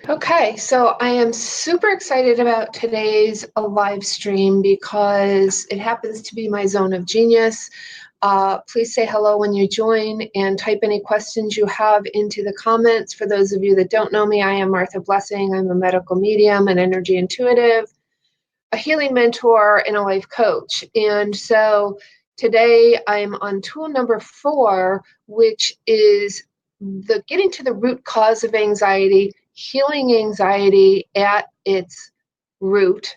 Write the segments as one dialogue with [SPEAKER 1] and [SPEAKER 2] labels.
[SPEAKER 1] Okay, so I am super excited about today's live stream because it happens to be my zone of genius. Please say hello when you join and type any questions you have into the comments. For those of you that don't know me, I am Martha Blessing. I'm a medical medium, an energy intuitive, a healing mentor, and a life coach. And so today I'm on tool number 4, which is the getting to the root cause of anxiety, healing anxiety at its root,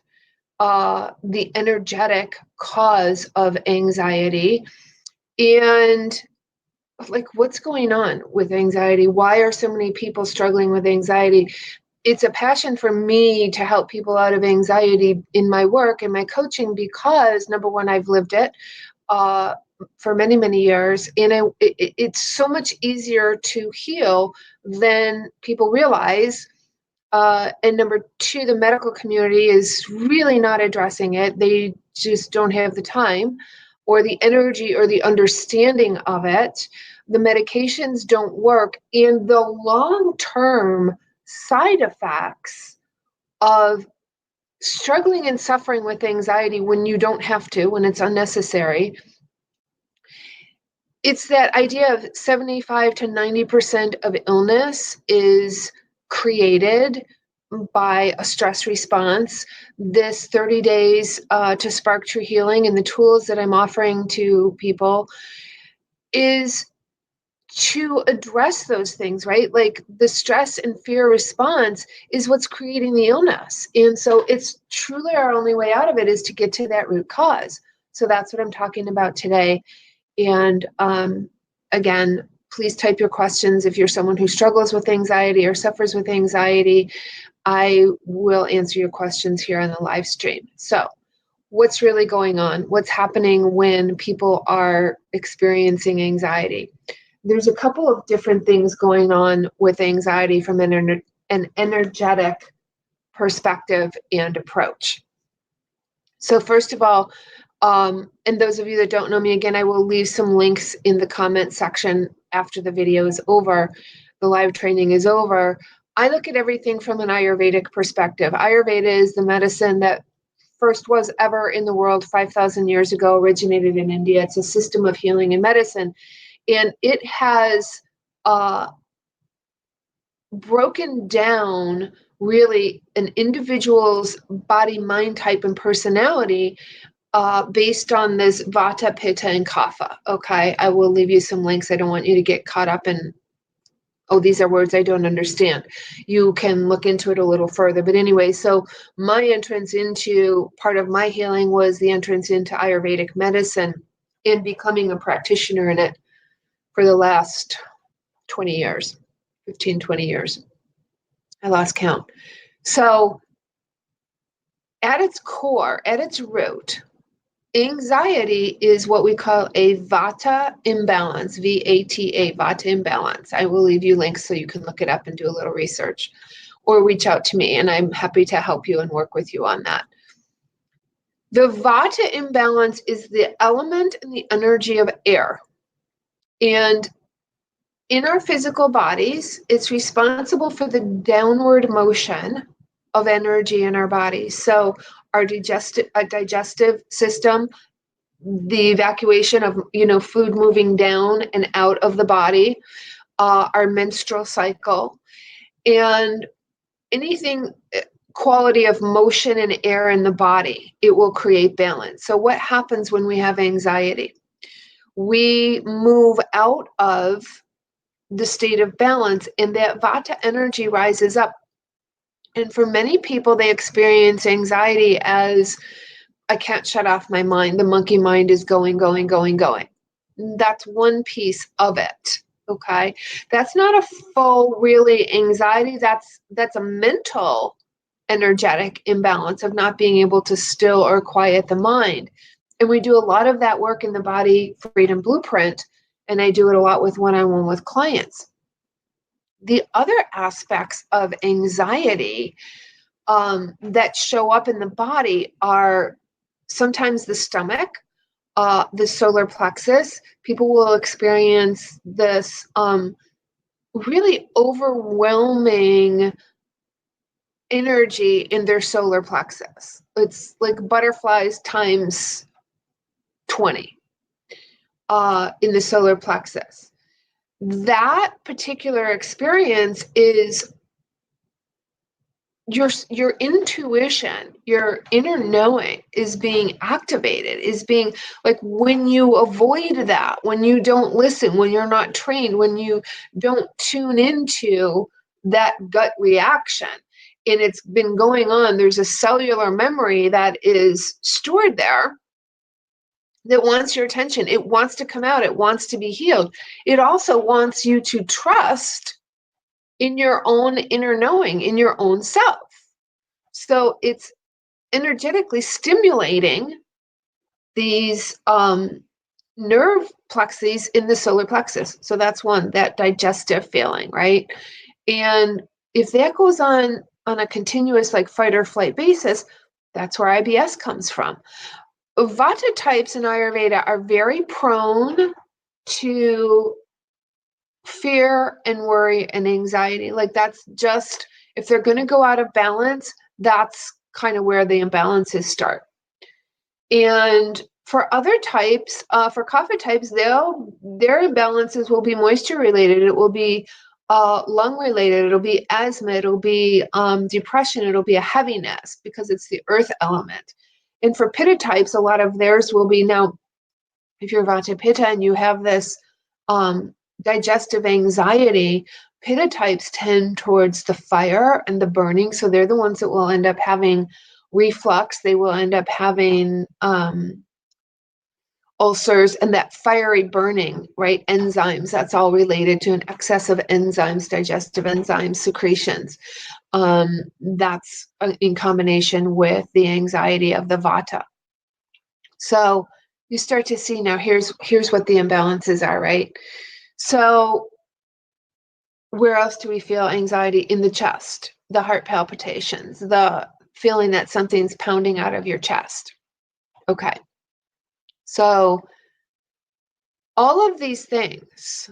[SPEAKER 1] the energetic cause of anxiety, and like what's going on with anxiety? Why are so many people struggling with anxiety? It's a passion for me to help people out of anxiety in my work and my coaching because, number one, I've lived it uh, for many, many years, and it's so much easier to heal than people realize. And number two, the medical community is really not addressing it. They just don't have the time or the energy or the understanding of it. The medications don't work, and the long-term side effects of struggling and suffering with anxiety when you don't have to, when it's unnecessary. It's that idea of 75 to 90% of illness is created by a stress response. This 30 days to spark true healing and the tools that I'm offering to people is to address those things, right? Like the stress and fear response is what's creating the illness. And so it's truly our only way out of it is to get to that root cause. So that's what I'm talking about today. And again, please type your questions if you're someone who struggles with anxiety or suffers with anxiety. I will answer your questions here on the live stream. So what's really going on? What's happening when people are experiencing anxiety? There's a couple of different things going on with anxiety from an energetic perspective and approach. So first of all, and those of you that don't know me, again, I will leave some links in the comment section after the video is over, the live training is over. I look at everything from an Ayurvedic perspective. Ayurveda is the medicine that first was ever in the world 5,000 years ago, originated in India. It's a system of healing and medicine. And it has broken down really an individual's body, mind type, and personality based on this Vata, Pitta, and Kapha. Okay, I will leave you some links. I don't want you to get caught up in, oh, these are words I don't understand. You can look into it a little further. But anyway, so my entrance into part of my healing was the entrance into Ayurvedic medicine and becoming a practitioner in it for the last 20 years, 15, 20 years. I lost count. So at its core, at its root, anxiety is what we call a Vata imbalance, V-A-T-A, Vata imbalance. I will leave you links so you can look it up and do a little research or reach out to me, and I'm happy to help you and work with you on that. The Vata imbalance is the element and the energy of air. And in our physical bodies, it's responsible for the downward motion of energy in our bodies. So our digestive system, the evacuation of food moving down and out of the body, our menstrual cycle, and anything quality of motion and air in the body, it will create balance. So what happens when we have anxiety? We move out of the state of balance, and that Vata energy rises up. And for many people, they experience anxiety as, I can't shut off my mind. The monkey mind is going, going, going, going. That's one piece of it. Okay. That's not a full really anxiety. That's a mental energetic imbalance of not being able to still or quiet the mind. And we do a lot of that work in the Body Freedom Blueprint. And I do it a lot with one-on-one with clients. The other aspects of anxiety that show up in the body are sometimes the stomach, the solar plexus. People will experience this really overwhelming energy in their solar plexus. It's like butterflies times 20 in the solar plexus. That particular experience is your intuition, your inner knowing is being activated, is being like when you avoid that, when you don't listen, when you're not trained, when you don't tune into that gut reaction. And it's been going on, there's a cellular memory that is stored there that wants your attention. It wants to come out, it wants to be healed. It also wants you to trust in your own inner knowing, in your own self. So it's energetically stimulating these nerve plexes in the solar plexus. So that's one, that digestive feeling, right? And if that goes on a continuous like fight or flight basis, that's where IBS comes from. Vata types in Ayurveda are very prone to fear and worry and anxiety. Like that's just, if they're going to go out of balance, that's kind of where the imbalances start. And for other types, for kapha types, their imbalances will be moisture related. It will be lung related. It'll be asthma. It'll be depression. It'll be a heaviness because it's the earth element. And for pitta types, a lot of theirs will be, now, if you're Vata Pitta and you have this digestive anxiety, pitta types tend towards the fire and the burning. So they're the ones that will end up having reflux. They will end up having ulcers and that fiery burning, right? Enzymes, that's all related to an excess of enzymes, digestive enzymes, secretions. That's in combination with the anxiety of the Vata. So you start to see now, here's what the imbalances are, right? So where else do we feel anxiety? In the chest, the heart palpitations, the feeling that something's pounding out of your chest. Okay. So all of these things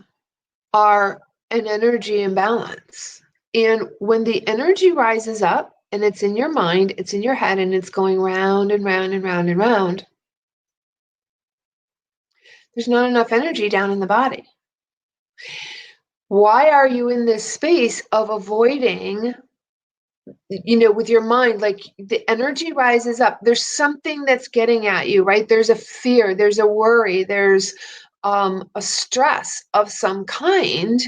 [SPEAKER 1] are an energy imbalance. And when the energy rises up and it's in your mind, it's in your head, and it's going round and round and round and round, there's not enough energy down in the body. Why are you in this space of avoiding, with your mind? Like the energy rises up, there's something that's getting at you, right? There's a fear, there's a worry, there's a stress of some kind.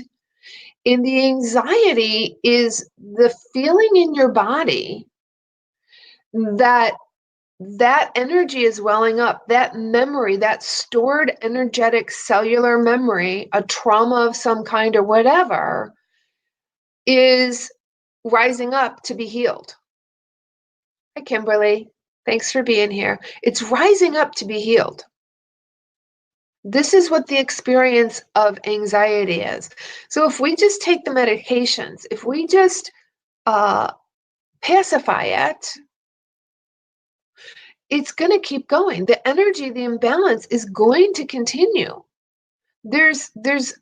[SPEAKER 1] And the anxiety is the feeling in your body that energy is welling up, that memory, that stored energetic cellular memory, a trauma of some kind or whatever, is rising up to be healed. Hi, Kimberly. Thanks for being here. It's rising up to be healed. This is what the experience of anxiety is. So if we just take the medications, if we just pacify it, it's going to keep going. The energy, the imbalance is going to continue. There's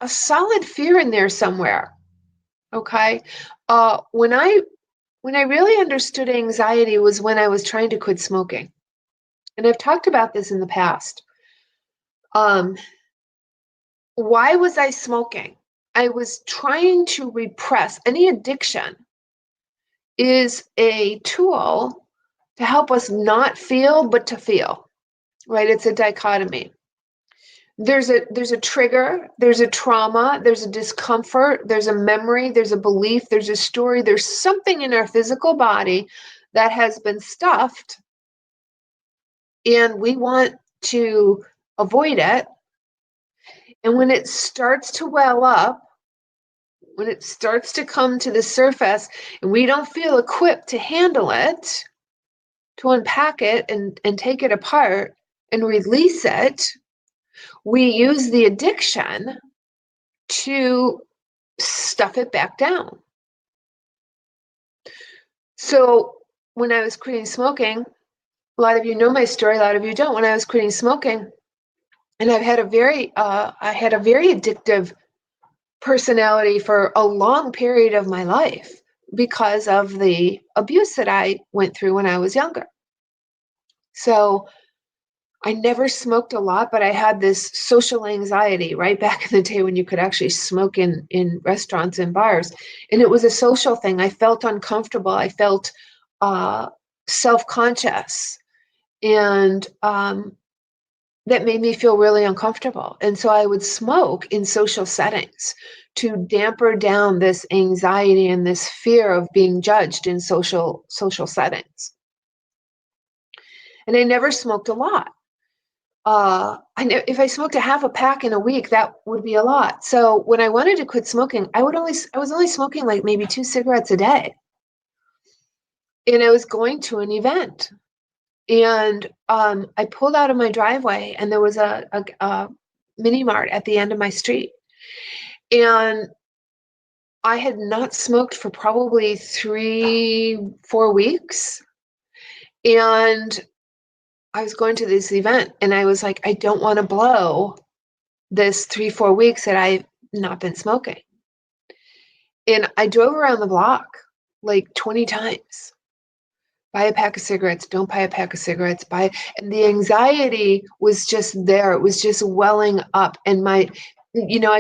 [SPEAKER 1] a solid fear in there somewhere. Okay. When I really understood anxiety was when I was trying to quit smoking. And I've talked about this in the past. Why was I smoking? I was trying to repress. Any addiction is a tool to help us not feel, but to feel, right? It's a dichotomy. There's a trigger, there's a trauma, there's a discomfort, there's a memory, there's a belief, there's a story, there's something in our physical body that has been stuffed, and we want to avoid it. And when it starts to well up, when it starts to come to the surface and we don't feel equipped to handle it, to unpack it and take it apart and release it, we use the addiction to stuff it back down. So when I was quitting smoking, a lot of you know my story, a lot of you don't. When I was quitting smoking, and I had a very addictive personality for a long period of my life. because of the abuse that I went through when I was younger. So I never smoked a lot, but I had this social anxiety right back in the day when you could actually smoke in restaurants and bars. And it was a social thing. I felt uncomfortable. I felt uh, self-conscious. And that made me feel really uncomfortable. And so I would smoke in social settings to damper down this anxiety and this fear of being judged in social settings. And I never smoked a lot. If I smoked a half a pack in a week, that would be a lot. So when I wanted to quit smoking, I was only smoking like maybe 2 cigarettes a day. And I was going to an event. And I pulled out of my driveway, and there was a mini mart at the end of my street. And I had not smoked for probably 3-4 weeks. And I was going to this event, and I was like, I don't want to blow this 3-4 weeks that I've not been smoking. And I drove around the block like 20 times. Buy a pack of cigarettes, don't buy a pack of cigarettes, and the anxiety was just there. It was just welling up. And I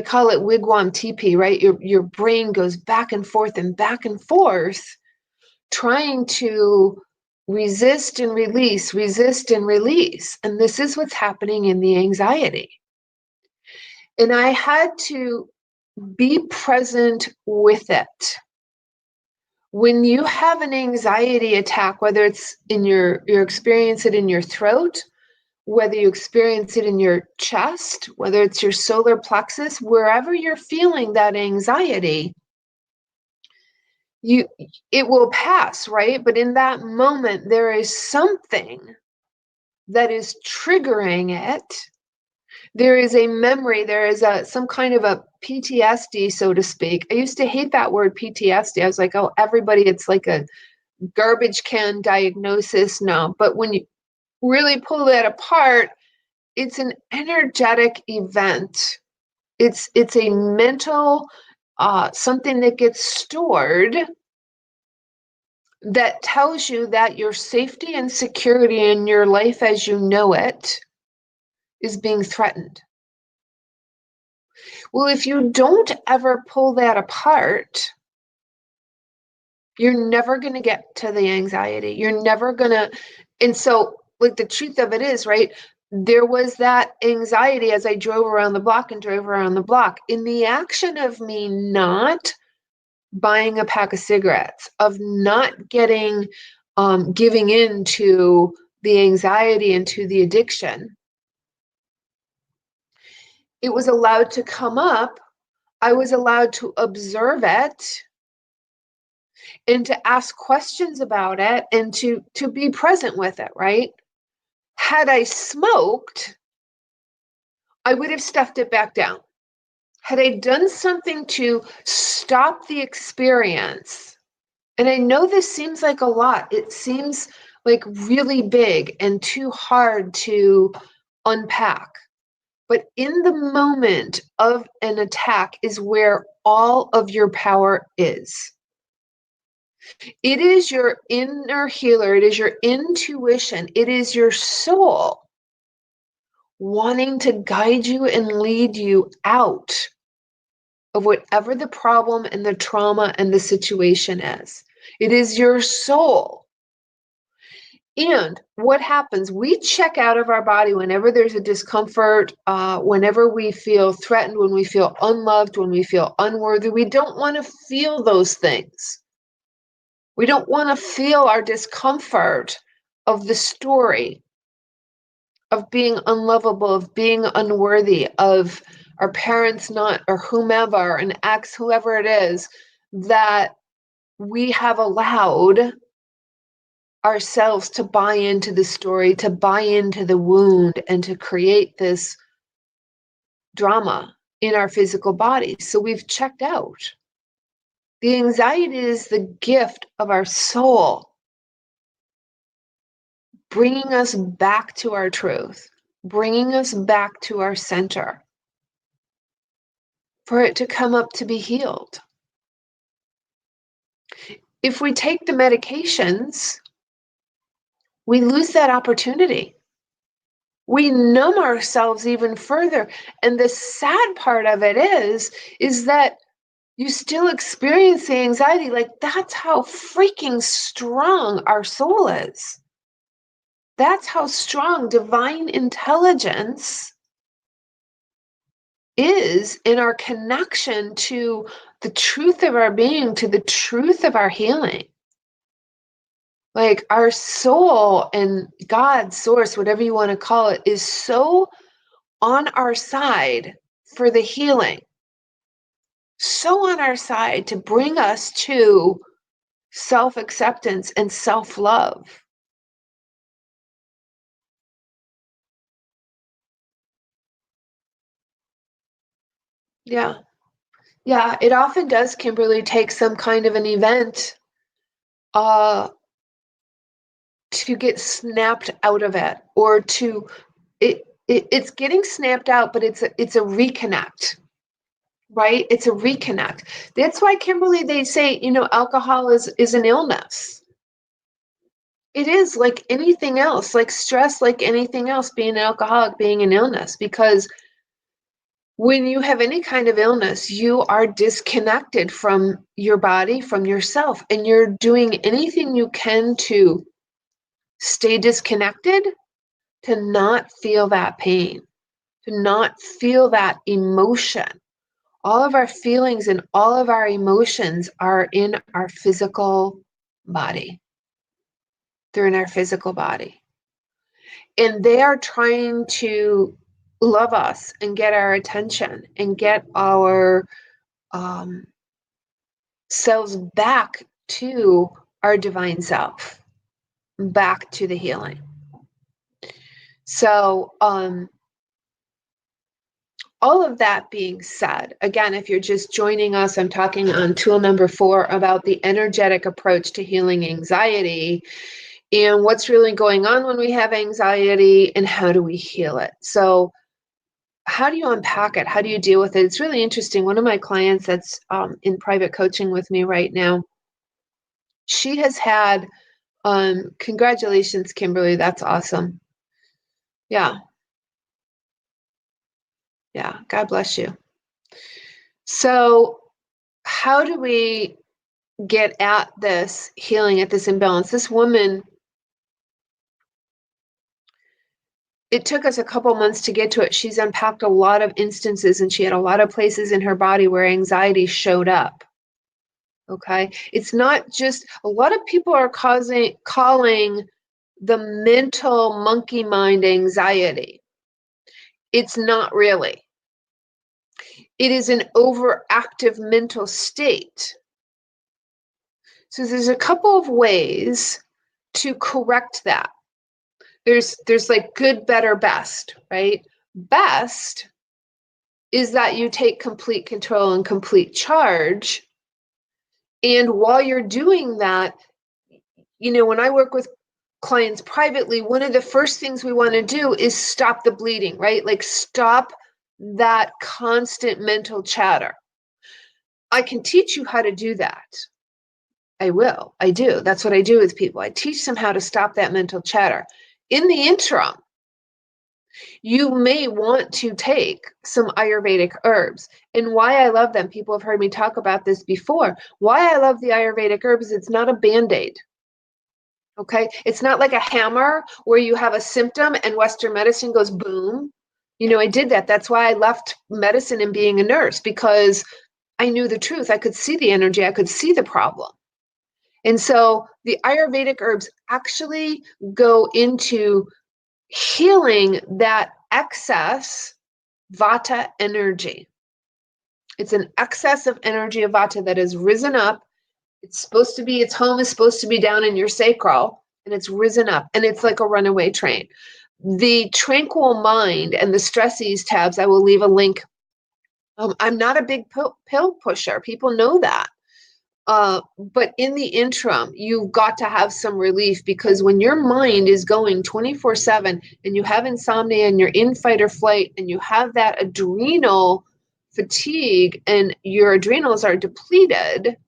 [SPEAKER 1] call it wigwam TP, right? Your brain goes back and forth, trying to resist and release, resist and release. And this is what's happening in the anxiety. And I had to be present with it. When you have an anxiety attack, whether it's in you experience it in your throat, whether you experience it in your chest, whether it's your solar plexus, wherever you're feeling that anxiety, it will pass, right? But in that moment, there is something that is triggering it. There is a memory, there is some kind of a PTSD, so to speak. I used to hate that word PTSD. I was like, oh, everybody, it's like a garbage can diagnosis. No, but when you really pull that apart, it's an energetic event. It's a mental something that gets stored that tells you that your safety and security in your life as you know it is being threatened. Well, if you don't ever pull that apart, you're never going to get to the anxiety. You're never going to. And so, like, the truth of it is, right? There was that anxiety as I drove around the block and drove around the block. In the action of me not buying a pack of cigarettes, of not giving in to the anxiety and to the addiction, it was allowed to come up. I was allowed to observe it and to ask questions about it and to be present with it, right? Had I smoked, I would have stuffed it back down. Had I done something to stop the experience, and I know this seems like a lot, it seems like really big and too hard to unpack. But in the moment of an attack is where all of your power is. It is your inner healer. It is your intuition. It is your soul wanting to guide you and lead you out of whatever the problem and the trauma and the situation is. It is your soul. And what happens? We check out of our body whenever there's a discomfort, whenever we feel threatened, when we feel unloved, when we feel unworthy. We don't want to feel those things. We don't want to feel our discomfort of the story of being unlovable, of being unworthy, of our parents not, or whomever, an ex, whoever it is, that we have allowed ourselves to buy into the story, to buy into the wound, and to create this drama in our physical bodies. So we've checked out. The anxiety is the gift of our soul, bringing us back to our truth, bringing us back to our center, for it to come up to be healed. If we take the medications, we lose that opportunity. We numb ourselves even further. And the sad part of it is that you still experience the anxiety. Like, that's how freaking strong our soul is. That's how strong divine intelligence is in our connection to the truth of our being, to the truth of our healing. Like, our soul and God, source, whatever you want to call it, is so on our side for the healing, so on our side to bring us to self-acceptance and self-love. Yeah. Yeah, it often does, Kimberly, take some kind of an event uh to get snapped out of it, or to it's getting snapped out, but it's a reconnect, right? It's a reconnect. That's why, Kimberly, they say, alcohol is an illness. It is, like anything else, like stress, like anything else, being an alcoholic, being an illness, because when you have any kind of illness, you are disconnected from your body, from yourself, and you're doing anything you can to stay disconnected, to not feel that pain, to not feel that emotion. All of our feelings and all of our emotions are in our physical body. They're in our physical body. And they are trying to love us and get our attention and get our selves back to our divine self, back to the healing. So, all of that being said, again, if you're just joining us, I'm talking on tool number 4 about the energetic approach to healing anxiety and what's really going on when we have anxiety and how do we heal it. So, how do you unpack it? How do you deal with it? It's really interesting. One of my clients that's in private coaching with me right now, she has had, congratulations, Kimberly. That's awesome. Yeah. Yeah. God bless you. So, how do we get at this healing, at this imbalance? This woman, it took us a couple months to get to it. She's unpacked a lot of instances, and she had a lot of places in her body where anxiety showed up. Okay. It's not just, a lot of people are calling the mental monkey mind anxiety. It's not really. It is an overactive mental state. So there's a couple of ways to correct that. There's like good, better, best, right? Best is that you take complete control and complete charge. And while you're doing that, when I work with clients privately, one of the first things we want to do is stop the bleeding, right? Like, stop that constant mental chatter. I can teach you how to do that. I will. I do. That's what I do with people. I teach them how to stop that mental chatter. In the interim, you may want to take some Ayurvedic herbs. And why I love them, people have heard me talk about this before. Why I love the Ayurvedic herbs, it's not a Band-Aid. Okay? It's not like a hammer where you have a symptom and Western medicine goes boom. I did that. That's why I left medicine and being a nurse, because I knew the truth. I could see the energy. I could see the problem. And so the Ayurvedic herbs actually go into healing that excess vata energy. It's an excess of energy of vata that has risen up. Its home is supposed to be down in your sacral, and it's risen up, and it's like a runaway train. The tranquil mind and the stress ease tabs, I will leave a link. I'm not a big pill pusher. People know that. But in the interim, you've got to have some relief, because when your mind is going 24/7 and you have insomnia and you're in fight or flight and you have that adrenal fatigue and your adrenals are depleted,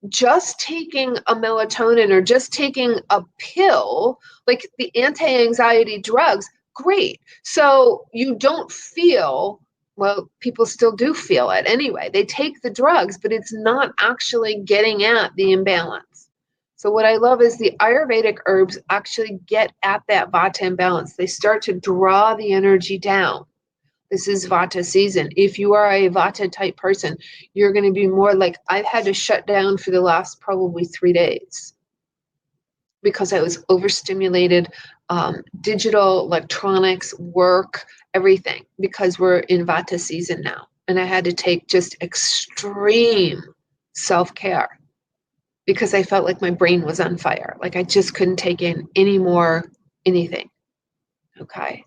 [SPEAKER 1] just taking a melatonin or just taking a pill, like the anti-anxiety drugs, great. So you don't feel, well, people still do feel it anyway. They take the drugs, but it's not actually getting at the imbalance. So what I love is the Ayurvedic herbs actually get at that vata imbalance. They start to draw the energy down. This is vata season. If you are a vata type person, you're going to be more like, I've had to shut down for the last probably 3 days because I was overstimulated, digital, electronics, work, everything, because we're in vata season now. And I had to take just extreme self-care because I felt like my brain was on fire. Like I just couldn't take in any more anything. Okay.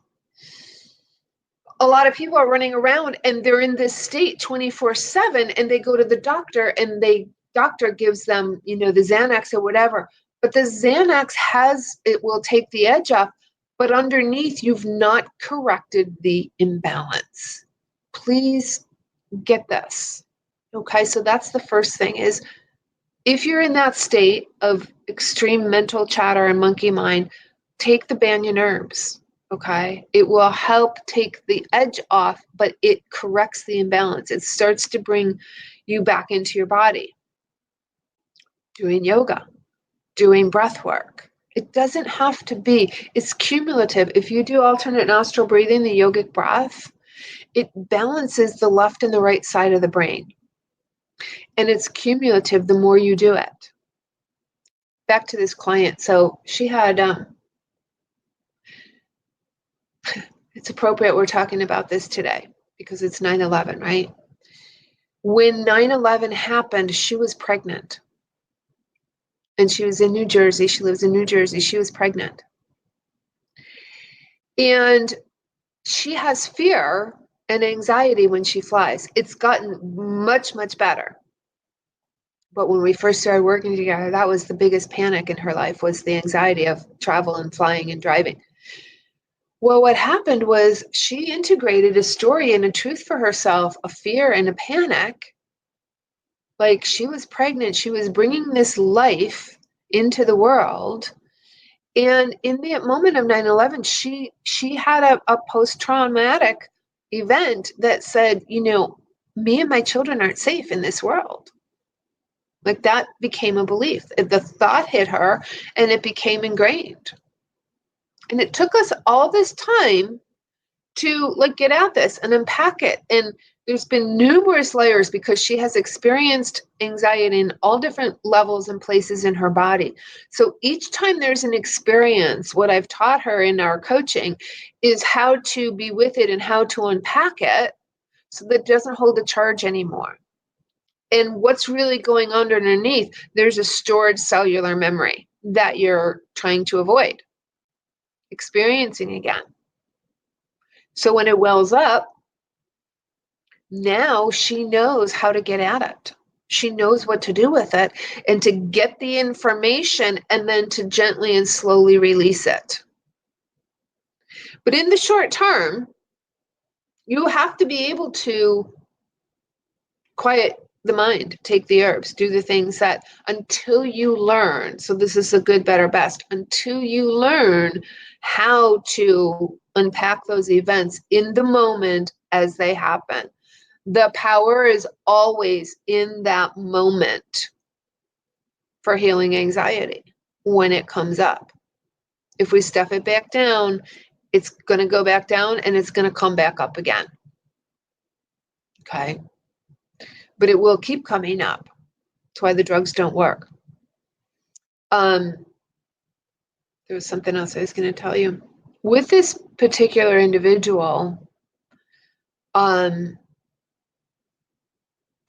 [SPEAKER 1] A lot of people are running around and they're in this state 24/7, and they go to the doctor and doctor gives them, the Xanax or whatever. But the Xanax it will take the edge off, but underneath you've not corrected the imbalance. Please get this. Okay, so that's the first thing is if you're in that state of extreme mental chatter and monkey mind, take the banyan herbs. Okay, it will help take the edge off, but it corrects the imbalance. It starts to bring you back into your body. Doing yoga, doing breath work. It doesn't have to be, it's cumulative. If you do alternate nostril breathing, the yogic breath, it balances the left and the right side of the brain. And it's cumulative the more you do it. Back to this client. So she had, it's appropriate we're talking about this today because it's 9/11, right? When 9/11 happened, she was pregnant. And she was in New Jersey. She lives in New Jersey. She was pregnant. And she has fear and anxiety when she flies. It's gotten much, much better. But when we first started working together, that was the biggest panic in her life, was the anxiety of travel and flying and driving. Well, what happened was she integrated a story and a truth for herself, a fear and a panic. Like she was pregnant, she was bringing this life into the world. And in the moment of 9/11, she had a post-traumatic event that said, me and my children aren't safe in this world. Like that became a belief. The thought hit her and it became ingrained. And it took us all this time to get at this and unpack it. And there's been numerous layers because she has experienced anxiety in all different levels and places in her body. So each time there's an experience, what I've taught her in our coaching is how to be with it and how to unpack it so that it doesn't hold a charge anymore. And what's really going on underneath, there's a stored cellular memory that you're trying to avoid experiencing again. So when it wells up, now she knows how to get at it. She knows what to do with it and to get the information and then to gently and slowly release it. But in the short term, you have to be able to quiet the mind, take the herbs, do the things that until you learn. So this is a good, better, best. Until you learn how to unpack those events in the moment as they happen. The power is always in that moment for healing anxiety when it comes up. If we stuff it back down, it's going to go back down and it's going to come back up again. Okay? But it will keep coming up. That's why the drugs don't work. There was something else I was going to tell you. With this particular individual, the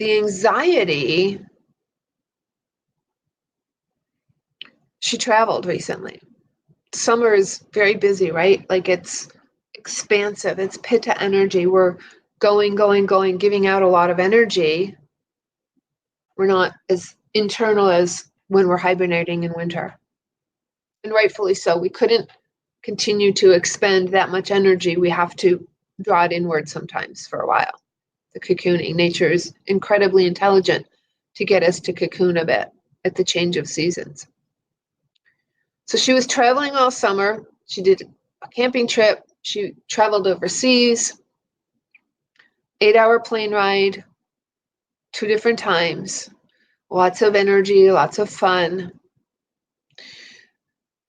[SPEAKER 1] anxiety, she traveled recently. Summer is very busy, right? Like it's expansive. It's pitta energy. We're going, giving out a lot of energy. We're not as internal as when we're hibernating in winter. And rightfully so. We couldn't continue to expend that much energy. We have to draw it inward sometimes for a while. The cocooning. Nature is incredibly intelligent to get us to cocoon a bit. at the change of seasons. So she was traveling all summer. She did a camping trip. She traveled overseas, 8-hour plane ride, 2 different times, lots of energy, lots of fun.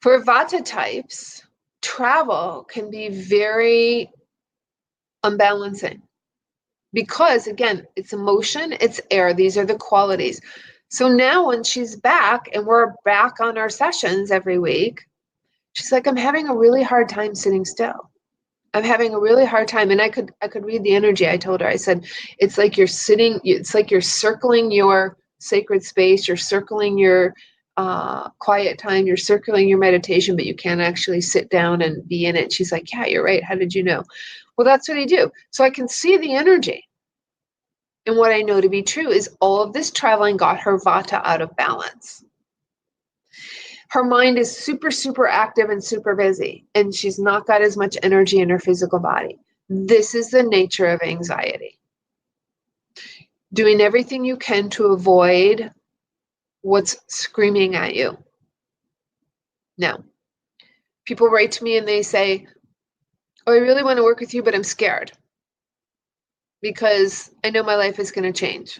[SPEAKER 1] For Vata types, travel can be very unbalancing because, again, it's emotion, it's air. These are the qualities. So now when she's back and we're back on our sessions every week, she's like, I'm having a really hard time sitting still. I'm having a really hard time. And I could read the energy. I told her, I said, it's like you're circling your sacred space, you're circling your quiet time, you're circling your meditation, but you can't actually sit down and be in it. She's like, yeah, you're right. How did you know? Well, that's what I do. So I can see the energy. And what I know to be true is all of this traveling got her Vata out of balance. Her mind is super, super active and super busy, and she's not got as much energy in her physical body. This is the nature of anxiety. Doing everything you can to avoid what's screaming at you. Now, people write to me and they say, oh, I really want to work with you, but I'm scared because I know my life is going to change.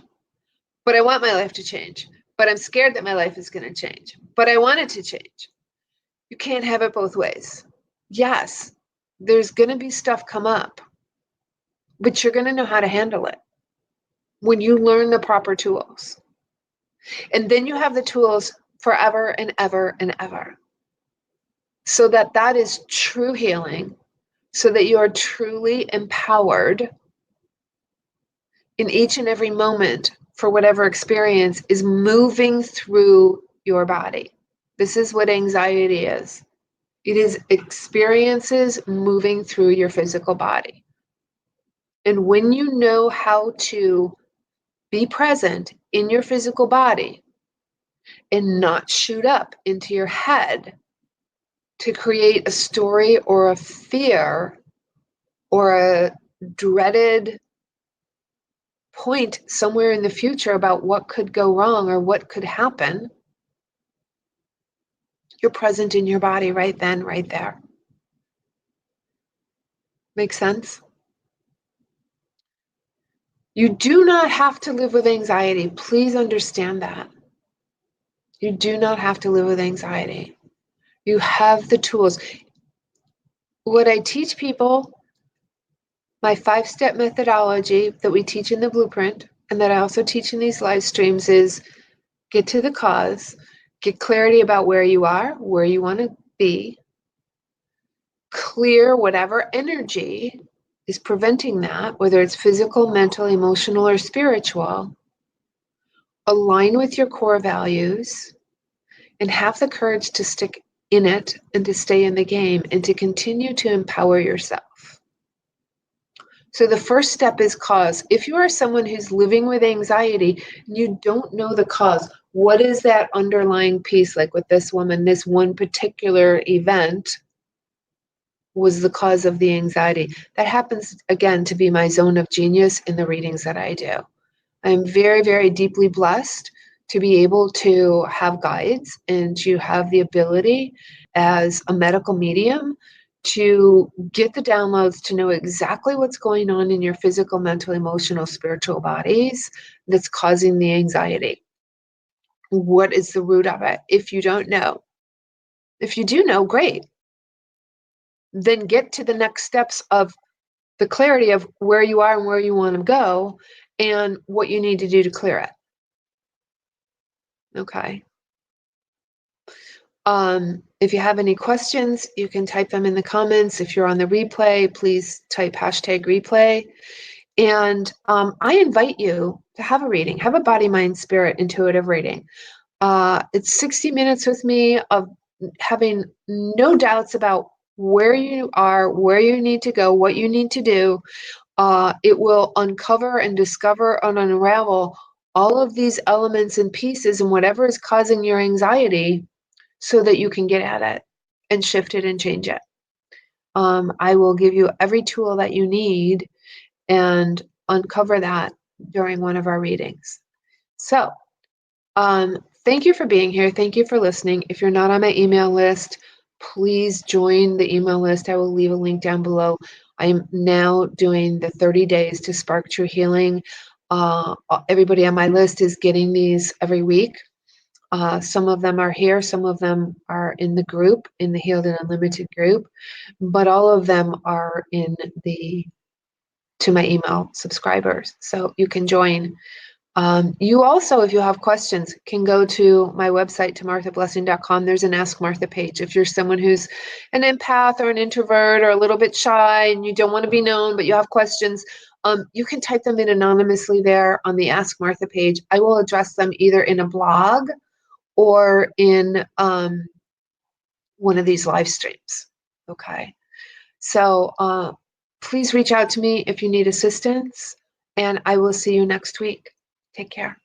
[SPEAKER 1] But I want my life to change. But I'm scared that my life is going to change. But I want it to change. You can't have it both ways. Yes, there's going to be stuff come up, but you're going to know how to handle it when you learn the proper tools. And then you have the tools forever and ever and ever. So that is true healing, so that you are truly empowered in each and every moment for whatever experience is moving through your body. This is what anxiety is. It is experiences moving through your physical body. And when you know how to be present in your physical body and not shoot up into your head to create a story or a fear or a dreaded point somewhere in the future about what could go wrong or what could happen, you're present in your body right then, right there. Make sense? You do not have to live with anxiety. Please understand that. You do not have to live with anxiety. You have the tools. What I teach people, my 5-step methodology that we teach in the blueprint and that I also teach in these live streams, is get to the cause, get clarity about where you are, where you want to be, clear whatever energy is preventing that, whether it's physical, mental, emotional, or spiritual, align with your core values, and have the courage to stick in it and to stay in the game and to continue to empower yourself. So the first step is cause. If you are someone who's living with anxiety and you don't know the cause, what is that underlying piece? Like with this woman, this one particular event was the cause of the anxiety. That happens, again, to be my zone of genius in the readings that I do. I'm very, very deeply blessed to be able to have guides and to have the ability as a medical medium to get the downloads to know exactly what's going on in your physical, mental, emotional, spiritual bodies that's causing the anxiety. What is the root of it? If you don't know. If you do know, great. Then get to the next steps of the clarity of where you are and where you want to go and what you need to do to clear it. Okay. If you have any questions, you can type them in the comments. If you're on the replay, please type #replay. And I invite you to have a reading, have a body, mind, spirit, intuitive reading. It's 60 minutes with me of having no doubts about where you are, where you need to go, what you need to do. It will uncover and discover and unravel all of these elements and pieces and whatever is causing your anxiety so that you can get at it and shift it and change it. I will give you every tool that you need and uncover that during one of our readings. So, thank you for being here. Thank you for listening. If you're not on my email list, please join the email list. I will leave a link down below. I am now doing the 30 days to spark true healing. Everybody on my list is getting these every week. Some of them are here, some of them are in the group, in the Healed and Unlimited group, but all of them are in the to my email subscribers. So you can join. You also, if you have questions, can go to my website, tamarthablessing.com. There's an Ask Martha page. If you're someone who's an empath or an introvert or a little bit shy and you don't want to be known, but you have questions, you can type them in anonymously there on the Ask Martha page. I will address them either in a blog or in one of these live streams. Okay. So please reach out to me if you need assistance, and I will see you next week. Take care.